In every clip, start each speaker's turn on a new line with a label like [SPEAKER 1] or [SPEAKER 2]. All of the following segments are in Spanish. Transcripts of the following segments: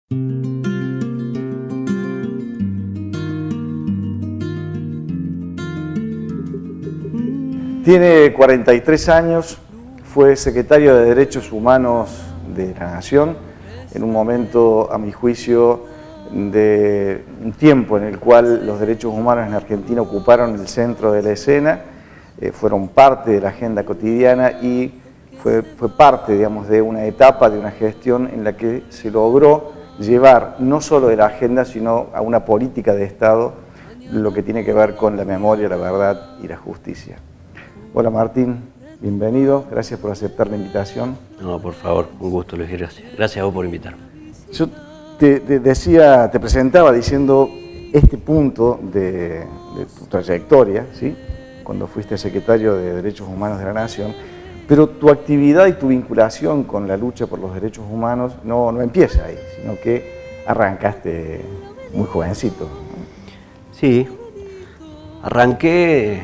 [SPEAKER 1] Tiene 43 años, fue secretario de Derechos Humanos de la Nación, en un momento, a mi juicio, de un tiempo en el cual los derechos humanos en Argentina ocuparon el centro de la escena, fueron parte de la agenda cotidiana y fue parte, digamos, de una etapa, de una gestión en la que se logró llevar no solo de la agenda, sino a una política de Estado, lo que tiene que ver con la memoria, la verdad y la justicia. Hola Martín, bienvenido, gracias por aceptar la invitación.
[SPEAKER 2] No, por favor, un gusto Luis, gracias. Gracias a vos por invitarme.
[SPEAKER 1] Yo te presentaba diciendo este punto de tu trayectoria, ¿sí? Cuando fuiste secretario de Derechos Humanos de la Nación, pero tu actividad y tu vinculación con la lucha por los derechos humanos no empieza ahí, sino que arrancaste muy jovencito, ¿no?
[SPEAKER 2] Sí, arranqué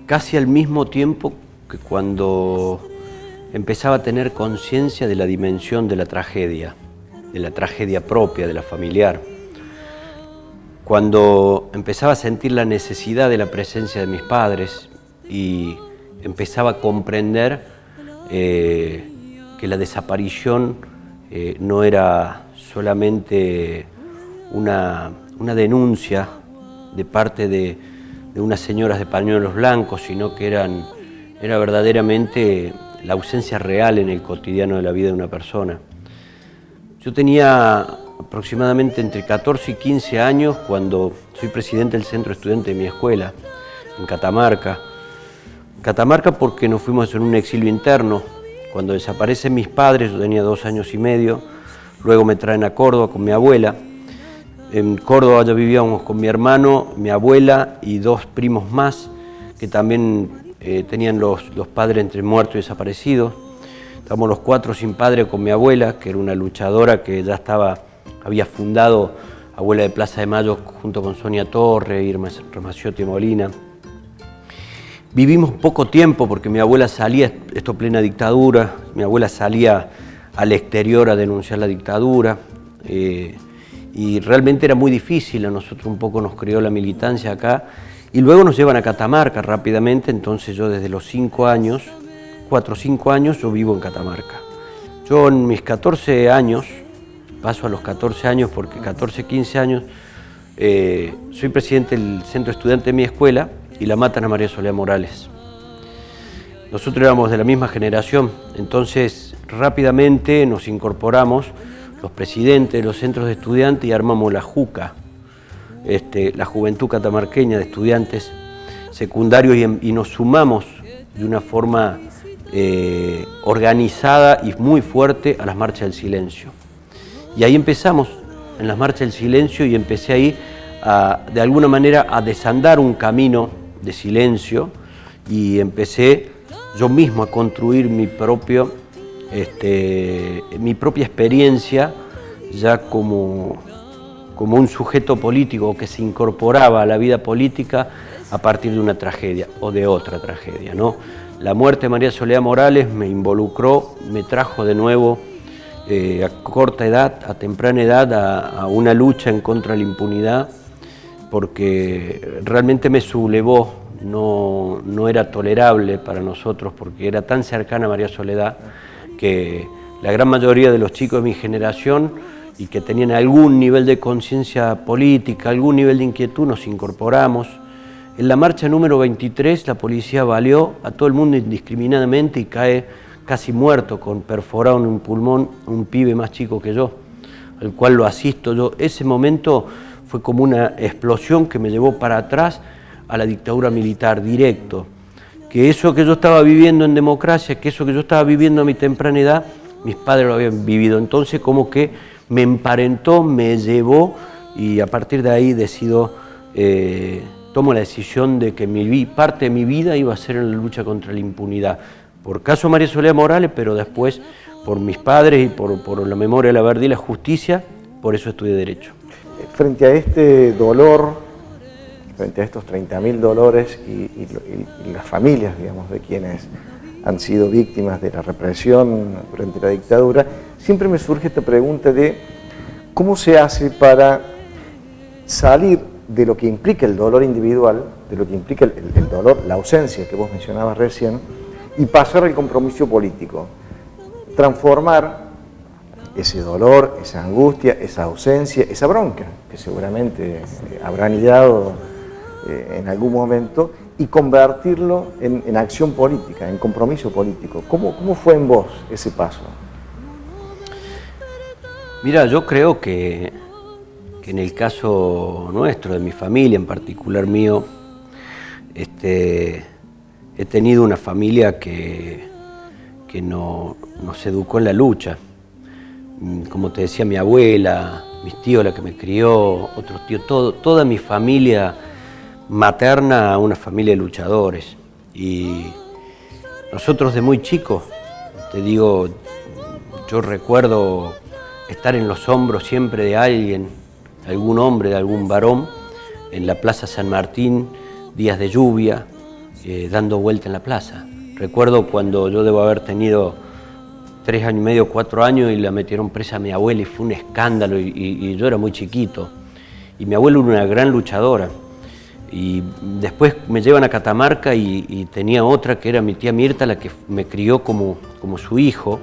[SPEAKER 2] casi al mismo tiempo que cuando empezaba a tener conciencia de la dimensión de la tragedia propia, de la familiar. Cuando empezaba a sentir la necesidad de la presencia de mis padres y empezaba a comprender que la desaparición no era solamente una denuncia de parte de unas señoras de pañuelos blancos, sino que era verdaderamente la ausencia real en el cotidiano de la vida de una persona. Yo tenía aproximadamente entre 14 y 15 años cuando soy presidente del centro estudiante de mi escuela, en Catamarca. Catamarca porque nos fuimos en un exilio interno. Cuando desaparecen mis padres, yo tenía 2 años y medio, luego me traen a Córdoba con mi abuela. En Córdoba ya vivíamos con mi hermano, mi abuela y 2 primos más que también tenían los padres entre muertos y desaparecidos. Estábamos los 4 sin padre con mi abuela, que era una luchadora que ya había fundado Abuela de Plaza de Mayo junto con Sonia Torre, Irma Ramaciotti Molina. Vivimos poco tiempo porque mi abuela salía, esto plena dictadura, mi abuela salía al exterior a denunciar la dictadura. Y realmente era muy difícil, a nosotros un poco nos crió la militancia acá, y luego nos llevan a Catamarca rápidamente, entonces yo desde los 5 años, 4 o 5 años, yo vivo en Catamarca. Yo en mis 14 años, paso a los 14 años porque 14, 15 años, soy presidente del centro estudiante de mi escuela y la matan a María Soledad Morales. Nosotros éramos de la misma generación, entonces rápidamente nos incorporamos los presidentes de los centros de estudiantes y armamos la JUCA, la Juventud Catamarqueña de Estudiantes Secundarios, y nos sumamos de una forma organizada y muy fuerte a las marchas del silencio. Y ahí empezamos, en las marchas del silencio, y empecé ahí de alguna manera a desandar un camino de silencio y empecé yo mismo a construir mi propia experiencia ya como un sujeto político que se incorporaba a la vida política a partir de una tragedia o de otra tragedia, ¿no? La muerte de María Soledad Morales me involucró, me trajo de nuevo a corta edad, a temprana edad, a una lucha en contra de la impunidad, porque realmente me sublevó, no era tolerable para nosotros, porque era tan cercana a María Soledad que la gran mayoría de los chicos de mi generación y que tenían algún nivel de conciencia política, algún nivel de inquietud, nos incorporamos. En la marcha número 23 la policía baleó a todo el mundo indiscriminadamente y cae casi muerto, con perforado en un pulmón, un pibe más chico que yo, al cual lo asisto yo. Ese momento fue como una explosión que me llevó para atrás a la dictadura militar directo. Que eso que yo estaba viviendo en democracia, que eso que yo estaba viviendo a mi temprana edad, mis padres lo habían vivido. Entonces como que me emparentó, me llevó, y a partir de ahí tomo la decisión de que parte de mi vida iba a ser en la lucha contra la impunidad. Por caso María Soledad Morales, pero después por mis padres y por la memoria, la verdad y la justicia, por eso estudié Derecho.
[SPEAKER 1] Frente a este dolor, frente a estos 30.000 dolores y las familias, digamos, de quienes han sido víctimas de la represión durante la dictadura, siempre me surge esta pregunta de cómo se hace para salir de lo que implica el dolor individual, de lo que implica el dolor, la ausencia que vos mencionabas recién, y pasar al compromiso político. Transformar ese dolor, esa angustia, esa ausencia, esa bronca, que seguramente habrán ideado en algún momento, y convertirlo en acción política, en compromiso político. ¿Cómo fue en vos ese paso?
[SPEAKER 2] Mira, yo creo que en el caso nuestro, de mi familia, en particular mío, he tenido una familia que nos educó en la lucha. Como te decía, mi abuela, mis tíos, la que me crió, otros tíos, toda mi familia materna, una familia de luchadores. Y nosotros de muy chicos, te digo, yo recuerdo estar en los hombros siempre de alguien, algún hombre, de algún varón, en la Plaza San Martín, días de lluvia, dando vuelta en la plaza. Recuerdo cuando yo debo haber tenido 3 años y medio, 4 años, y la metieron presa a mi abuela y fue un escándalo, y yo era muy chiquito. Y mi abuela era una gran luchadora. Y después me llevan a Catamarca y tenía otra que era mi tía Mirta, la que me crió como su hijo,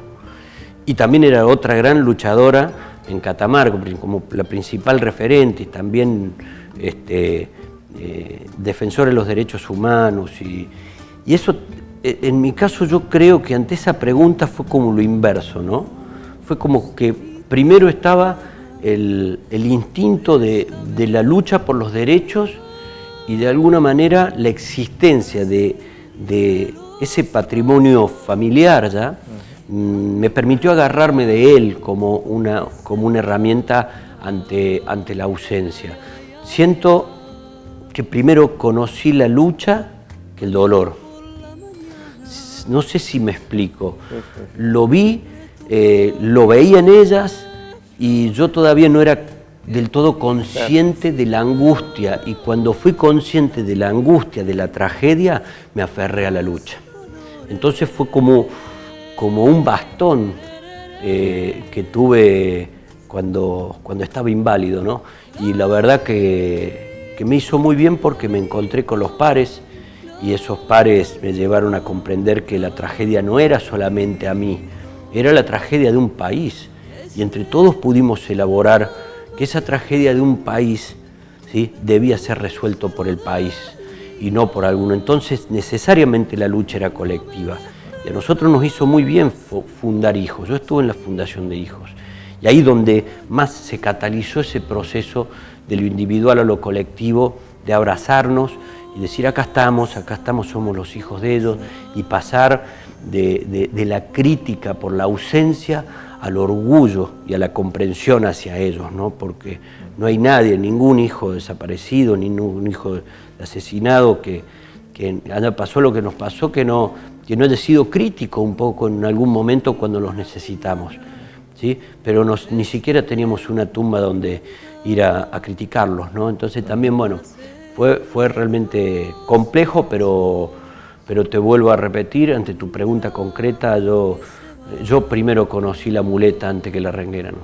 [SPEAKER 2] y también era otra gran luchadora en Catamarca, como la principal referente, y también defensora de los derechos humanos. Y eso, en mi caso, yo creo que ante esa pregunta fue como lo inverso, ¿no? Fue como que primero estaba el instinto de la lucha por los derechos, y de alguna manera la existencia de ese patrimonio familiar ya me permitió agarrarme de él como una herramienta ante la ausencia. Siento que primero conocí la lucha que el dolor. No sé si me explico. Lo vi, lo veía en ellas, y yo todavía no era del todo consciente de la angustia, y cuando fui consciente de la angustia, de la tragedia, me aferré a la lucha. Entonces fue como un bastón que tuve cuando estaba inválido, ¿no? Y la verdad que me hizo muy bien, porque me encontré con los pares, y esos pares me llevaron a comprender que la tragedia no era solamente a mí, era la tragedia de un país, y entre todos pudimos elaborar que esa tragedia de un país, ¿sí?, debía ser resuelto por el país y no por alguno. Entonces necesariamente la lucha era colectiva, y a nosotros nos hizo muy bien fundar Hijos. Yo estuve en la fundación de Hijos, y ahí donde más se catalizó ese proceso de lo individual a lo colectivo, de abrazarnos y decir acá estamos, somos los hijos de ellos, y pasar de la crítica por la ausencia al orgullo y a la comprensión hacia ellos, ¿no? Porque no hay nadie, ningún hijo desaparecido, ningún hijo asesinado que pasó lo que nos pasó, que no haya sido crítico un poco en algún momento cuando los necesitamos, ¿sí? Pero ni siquiera teníamos una tumba donde ir a criticarlos, ¿no? Entonces también, bueno, fue realmente complejo, pero te vuelvo a repetir, ante tu pregunta concreta, yo primero conocí la muleta antes que la renguera, ¿no?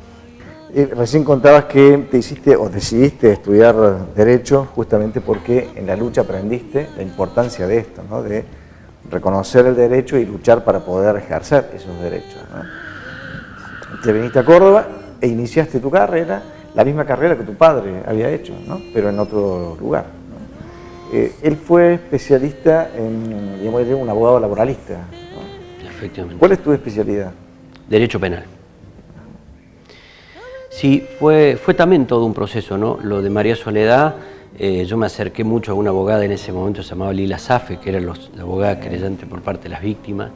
[SPEAKER 1] Recién contabas que decidiste estudiar Derecho justamente porque en la lucha aprendiste la importancia de esto, ¿no? De reconocer el derecho y luchar para poder ejercer esos derechos, ¿no? Te viniste a Córdoba e iniciaste tu carrera, la misma carrera que tu padre había hecho, ¿no? Pero en otro lugar, ¿no? Él fue especialista en, digamos, un abogado laboralista, ¿no?
[SPEAKER 2] Efectivamente.
[SPEAKER 1] ¿Cuál es tu especialidad?
[SPEAKER 2] Derecho penal. Sí, fue también todo un proceso, ¿no? Lo de María Soledad, yo me acerqué mucho a una abogada en ese momento, se llamaba Lila Safe, que era la abogada querellante por parte de las víctimas,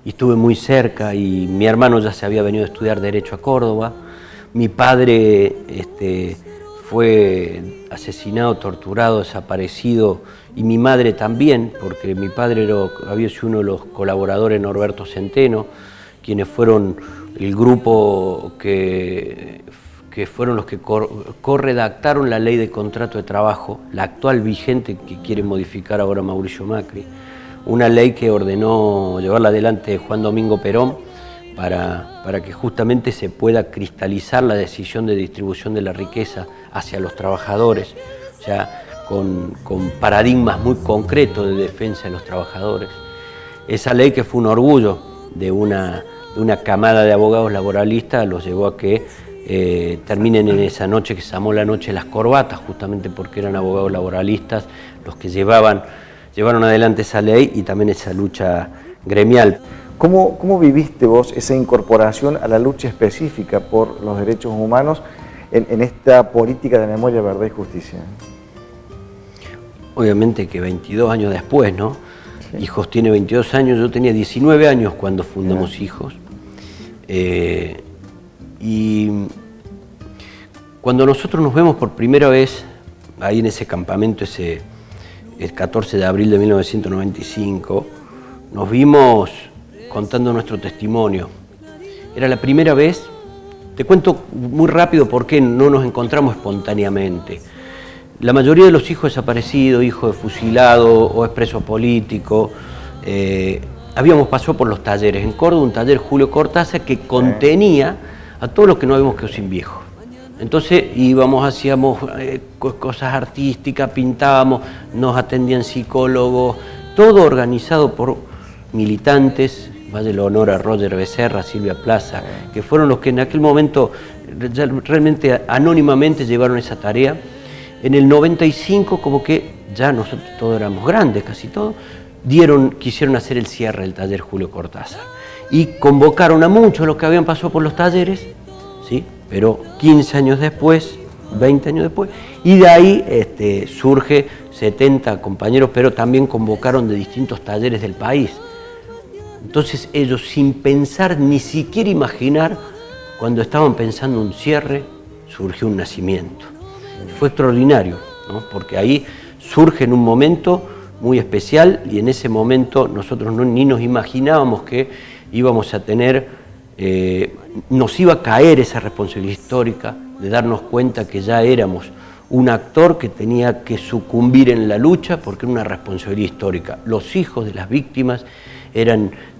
[SPEAKER 2] y estuve muy cerca, y mi hermano ya se había venido a estudiar Derecho a Córdoba. Mi padre fue asesinado, torturado, desaparecido, y mi madre también, porque mi padre había sido uno de los colaboradores de Norberto Centeno, quienes fueron el grupo que fueron los que corredactaron la ley de contrato de trabajo, la actual vigente que quiere modificar ahora Mauricio Macri, una ley que ordenó llevarla adelante Juan Domingo Perón, para que justamente se pueda cristalizar la decisión de distribución de la riqueza hacia los trabajadores, o sea, con paradigmas muy concretos de defensa de los trabajadores. Esa ley, que fue un orgullo de una camada de abogados laboralistas, los llevó a que terminen en esa noche que se llamó la noche de las corbatas, justamente porque eran abogados laboralistas los que llevaron adelante esa ley y también esa lucha gremial.
[SPEAKER 1] ¿Cómo viviste vos esa incorporación a la lucha específica por los derechos humanos en esta política de memoria, verdad y justicia?
[SPEAKER 2] Obviamente que 22 años después, ¿no? Sí. Hijos tiene 22 años, yo tenía 19 años cuando fundamos Hijos. Y cuando nosotros nos vemos por primera vez, ahí en ese campamento, el 14 de abril de 1995, nos vimos contando nuestro testimonio. Era la primera vez, te cuento muy rápido por qué no nos encontramos espontáneamente. La mayoría de los hijos desaparecidos, hijos de fusilado o expreso político, habíamos pasado por los talleres. En Córdoba, un taller Julio Cortázar que contenía a todos los que no habíamos quedado sin viejos. Entonces íbamos, hacíamos cosas artísticas, pintábamos, nos atendían psicólogos, todo organizado por militantes. Vaya el honor a Roger Becerra, Silvia Plaza, que fueron los que en aquel momento realmente anónimamente llevaron esa tarea. En el 95, como que ya nosotros todos éramos grandes, casi todos, quisieron hacer el cierre del taller Julio Cortázar. Y convocaron a muchos los que habían pasado por los talleres, ¿sí? Pero 15 años después, 20 años después, y de ahí surge 70 compañeros, pero también convocaron de distintos talleres del país. Entonces ellos, sin pensar, ni siquiera imaginar, cuando estaban pensando un cierre, surgió un nacimiento. Fue extraordinario, ¿no? Porque ahí surge en un momento muy especial y en ese momento nosotros ni nos imaginábamos que íbamos a tener, nos iba a caer esa responsabilidad histórica de darnos cuenta que ya éramos un actor que tenía que sucumbir en la lucha porque era una responsabilidad histórica. Los hijos de las víctimas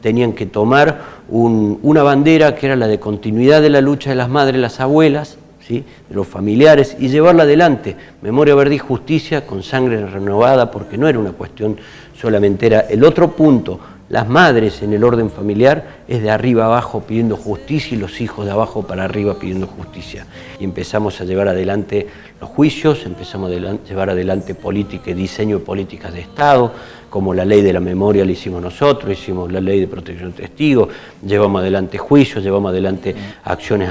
[SPEAKER 2] tenían que tomar una bandera que era la de continuidad de la lucha de las madres, las abuelas, ¿sí? De los familiares, y llevarla adelante. Memoria, verdad y justicia con sangre renovada, porque no era una cuestión solamente, era el otro punto. Las madres en el orden familiar es de arriba abajo pidiendo justicia y los hijos de abajo para arriba pidiendo justicia. Y empezamos a llevar adelante los juicios, empezamos a llevar adelante política y diseño de políticas de Estado, como la ley de la memoria la hicimos nosotros, hicimos la ley de protección de testigos, llevamos adelante juicios, llevamos adelante acciones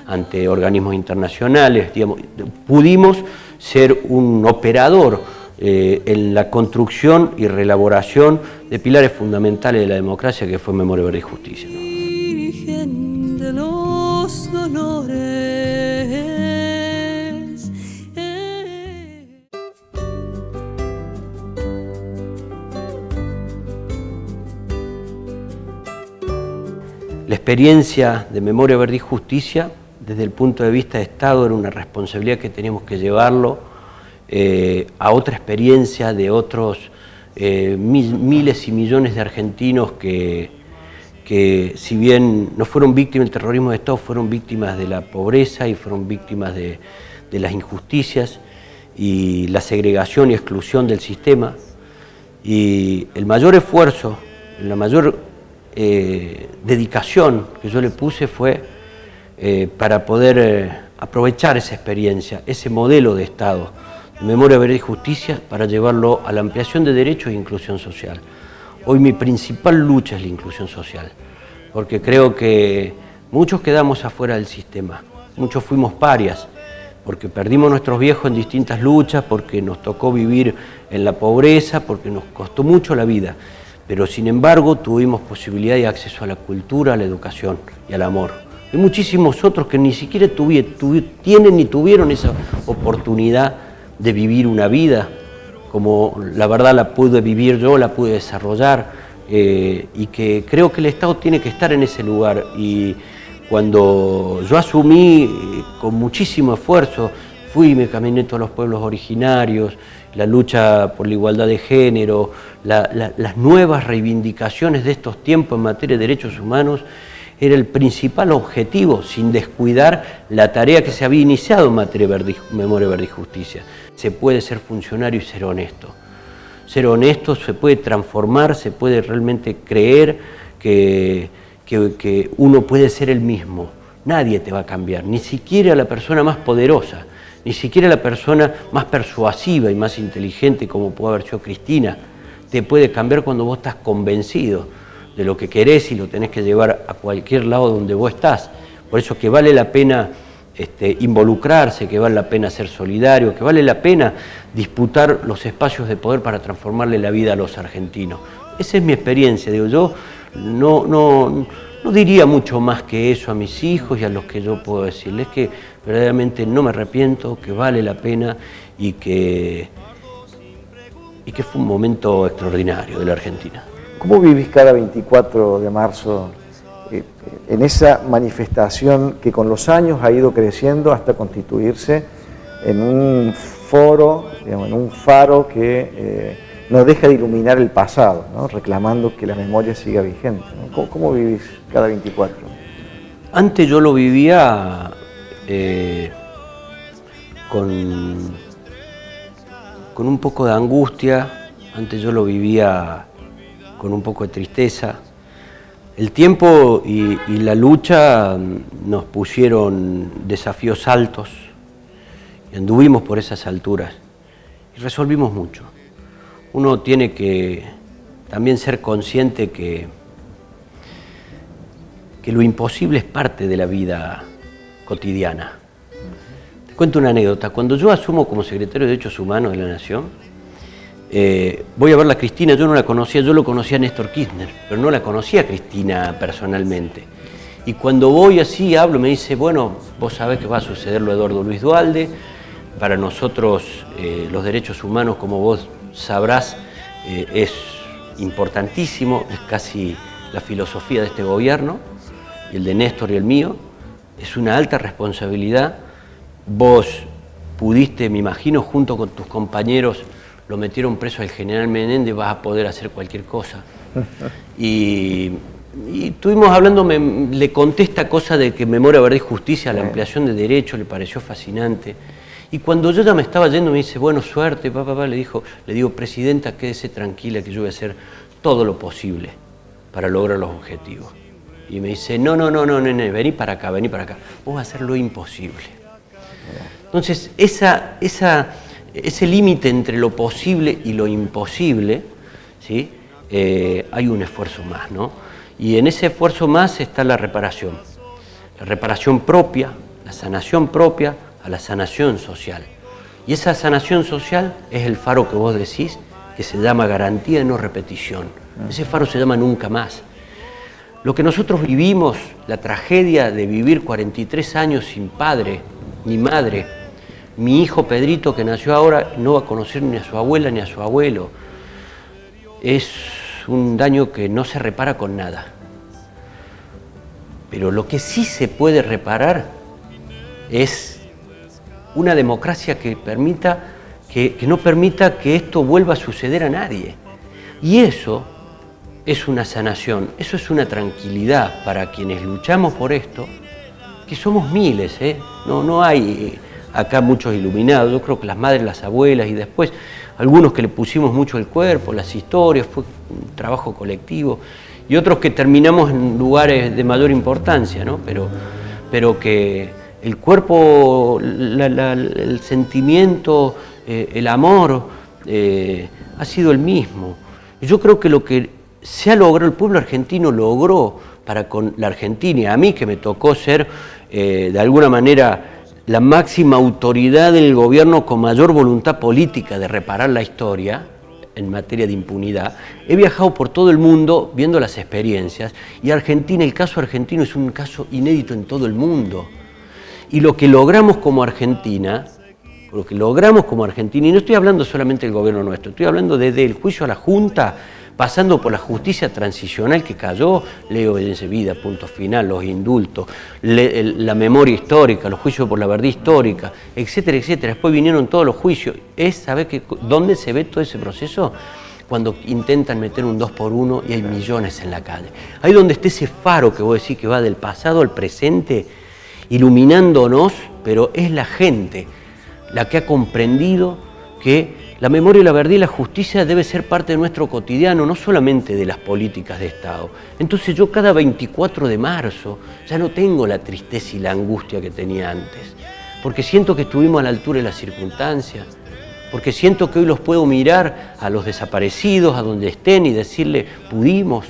[SPEAKER 2] ante organismos internacionales, digamos, pudimos ser un operador en la construcción y reelaboración de pilares fundamentales de la democracia, que fue Memoria, Verdad y Justicia, ¿no? Virgen de los dolores. La experiencia de Memoria, Verdad y Justicia, desde el punto de vista de Estado, era una responsabilidad que teníamos que llevarlo a otra experiencia de otros miles y millones de argentinos que si bien no fueron víctimas del terrorismo de Estado, fueron víctimas de la pobreza y fueron víctimas de las injusticias y la segregación y exclusión del sistema. Y el mayor esfuerzo, la mayor dedicación que yo le puse fue para poder aprovechar esa experiencia, ese modelo de Estado, Memoria, Verdad y Justicia, para llevarlo a la ampliación de derechos e inclusión social. Hoy mi principal lucha es la inclusión social, porque creo que muchos quedamos afuera del sistema, muchos fuimos parias, porque perdimos nuestros viejos en distintas luchas, porque nos tocó vivir en la pobreza, porque nos costó mucho la vida, pero sin embargo tuvimos posibilidad de acceso a la cultura, a la educación y al amor. Hay muchísimos otros que ni siquiera tienen ni tuvieron esa oportunidad de vivir una vida, como la verdad la pude vivir yo, la pude desarrollar, y que creo que el Estado tiene que estar en ese lugar. Y cuando yo asumí con muchísimo esfuerzo, me caminé todos los pueblos originarios, la lucha por la igualdad de género, las nuevas reivindicaciones de estos tiempos en materia de derechos humanos, era el principal objetivo, sin descuidar la tarea que se había iniciado en materia de memoria, verdad y justicia. Se puede ser funcionario y ser honesto. Ser honesto se puede transformar, se puede realmente creer que uno puede ser el mismo. Nadie te va a cambiar, ni siquiera la persona más poderosa, ni siquiera la persona más persuasiva y más inteligente como puede haber sido Cristina, te puede cambiar cuando vos estás convencido de lo que querés y lo tenés que llevar a cualquier lado donde vos estás. Por eso que vale la pena involucrarse, que vale la pena ser solidario, que vale la pena disputar los espacios de poder para transformarle la vida a los argentinos. Esa es mi experiencia, digo, yo no diría mucho más que eso a mis hijos y a los que yo puedo decirles, que verdaderamente no me arrepiento, que vale la pena y que fue un momento extraordinario de la Argentina.
[SPEAKER 1] ¿Cómo vivís cada 24 de marzo en esa manifestación que con los años ha ido creciendo hasta constituirse en un foro, digamos, en un faro que no deja de iluminar el pasado, ¿no? Reclamando que la memoria siga vigente, ¿no? ¿Cómo vivís cada 24?
[SPEAKER 2] Antes yo lo vivía con un poco de angustia, antes yo lo vivía con un poco de tristeza. El tiempo y la lucha nos pusieron desafíos altos y anduvimos por esas alturas y resolvimos mucho. Uno tiene que también ser consciente que lo imposible es parte de la vida cotidiana. Te cuento una anécdota. Cuando yo asumo como secretario de Derechos Humanos de la Nación, voy a ver a Cristina. Yo no la conocía, yo lo conocía a Néstor Kirchner, pero no la conocía a Cristina personalmente. Y cuando voy así, hablo, me dice, bueno, vos sabés que va a suceder lo de Eduardo Luis Duhalde. Para nosotros los derechos humanos, como vos sabrás, es importantísimo, es casi la filosofía de este gobierno, y el de Néstor y el mío. Es una alta responsabilidad. Vos pudiste, me imagino, junto con tus compañeros, lo metieron preso al general Menéndez, vas a poder hacer cualquier cosa. Y estuvimos hablando, le conté esta cosa de que Memoria, Verdad y Justicia, la ampliación de derechos, le pareció fascinante. Y cuando yo ya me estaba yendo, me dice, bueno, suerte, papá, le digo, presidenta, quédese tranquila que yo voy a hacer todo lo posible para lograr los objetivos. Y me dice, no, vení para acá, vos vas a hacer lo imposible. Entonces, ese límite entre lo posible y lo imposible, ¿sí? Hay un esfuerzo más, ¿no? Y en ese esfuerzo más está la reparación propia, la sanación propia a la sanación social. Y esa sanación social es el faro que vos decís, que se llama garantía de no repetición. Ese faro se llama nunca más. Lo que nosotros vivimos, la tragedia de vivir 43 años sin padre ni madre. Mi hijo Pedrito, que nació ahora, no va a conocer ni a su abuela ni a su abuelo. Es un daño que no se repara con nada. Pero lo que sí se puede reparar es una democracia que no permita que esto vuelva a suceder a nadie. Y eso es una sanación, eso es una tranquilidad para quienes luchamos por esto, que somos miles, no hay acá muchos iluminados. Yo creo que las madres, las abuelas y después algunos que le pusimos mucho el cuerpo, las historias, fue un trabajo colectivo, y otros que terminamos en lugares de mayor importancia, ¿no? Pero que el cuerpo, el sentimiento, el amor ha sido el mismo. Yo creo que lo que se ha logrado, el pueblo argentino logró para con la Argentina, y a mí que me tocó ser de alguna manera la máxima autoridad del gobierno con mayor voluntad política de reparar la historia en materia de impunidad, he viajado por todo el mundo viendo las experiencias, y Argentina, el caso argentino es un caso inédito en todo el mundo. Y lo que logramos como Argentina, y no estoy hablando solamente del gobierno nuestro, estoy hablando desde el juicio a la Junta, pasando por la justicia transicional que cayó, ley de obediencia vida, punto final, los indultos, la memoria histórica, los juicios por la verdad histórica, etcétera, etcétera. Después vinieron todos los juicios. ¿Sabés dónde se ve todo ese proceso? cuando intentan meter un 2x1 y hay millones en la calle. Ahí donde esté ese faro que vos decís que va del pasado al presente, iluminándonos, pero es la gente la que ha comprendido que la memoria, la verdad y la justicia debe ser parte de nuestro cotidiano, no solamente de las políticas de Estado. Entonces yo cada 24 de marzo ya no tengo la tristeza y la angustia que tenía antes, porque siento que estuvimos a la altura de las circunstancias, porque siento que hoy los puedo mirar a los desaparecidos, a donde estén, y decirle, pudimos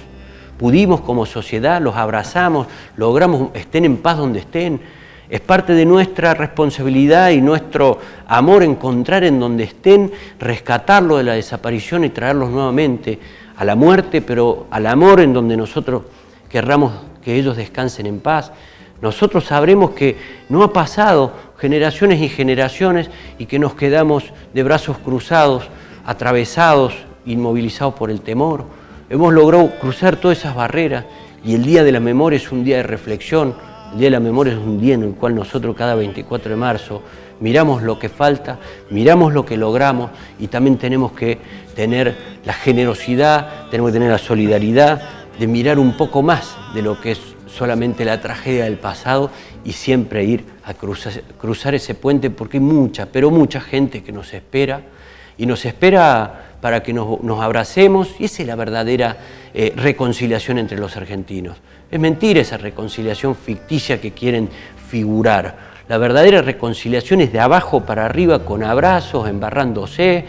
[SPEAKER 2] como sociedad, los abrazamos, logramos, estén en paz donde estén. Es parte de nuestra responsabilidad y nuestro amor encontrar en donde estén, rescatarlo de la desaparición y traerlos nuevamente a la muerte, pero al amor en donde nosotros querramos que ellos descansen en paz. Nosotros sabremos que no ha pasado generaciones y generaciones y que nos quedamos de brazos cruzados, atravesados, inmovilizados por el temor. Hemos logrado cruzar todas esas barreras y el Día de la Memoria es un día de reflexión. El Día de la Memoria es un día en el cual nosotros cada 24 de marzo miramos lo que falta, miramos lo que logramos y también tenemos que tener la generosidad, tenemos que tener la solidaridad de mirar un poco más de lo que es solamente la tragedia del pasado y siempre ir a cruzar ese puente porque hay mucha, pero mucha gente que nos espera y nos espera para que nos abracemos y esa es la verdadera reconciliación entre los argentinos. Es mentira esa reconciliación ficticia que quieren figurar. La verdadera reconciliación es de abajo para arriba, con abrazos, embarrándose,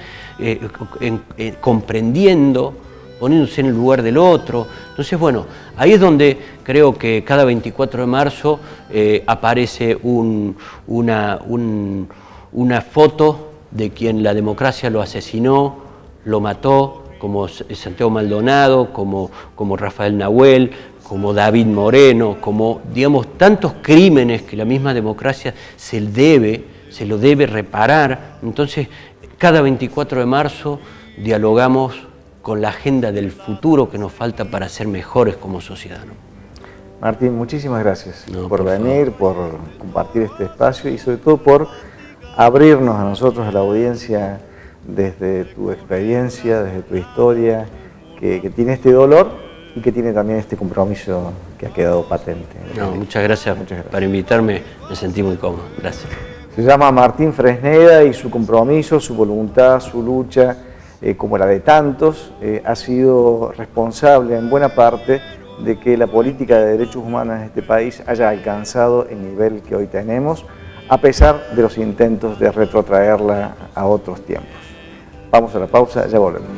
[SPEAKER 2] comprendiendo, poniéndose en el lugar del otro. Entonces, bueno, ahí es donde creo que cada 24 de marzo aparece una foto de quien la democracia lo asesinó, lo mató, como Santiago Maldonado, como Rafael Nahuel, como David Moreno, como, digamos, tantos crímenes que la misma democracia se lo debe reparar. Entonces, cada 24 de marzo dialogamos con la agenda del futuro que nos falta para ser mejores como sociedad, ¿no?
[SPEAKER 1] Martín, muchísimas gracias por venir, por compartir este espacio y sobre todo por abrirnos a nosotros, a la audiencia, desde tu experiencia, desde tu historia, que tiene este dolor y que tiene también este compromiso que ha quedado patente.
[SPEAKER 2] No, muchas gracias por invitarme, me sentí muy cómodo, gracias.
[SPEAKER 1] Se llama Martín Fresneda y su compromiso, su voluntad, su lucha, como la de tantos, ha sido responsable en buena parte de que la política de derechos humanos en este país haya alcanzado el nivel que hoy tenemos, a pesar de los intentos de retrotraerla a otros tiempos. Vamos a la pausa, ya volvemos.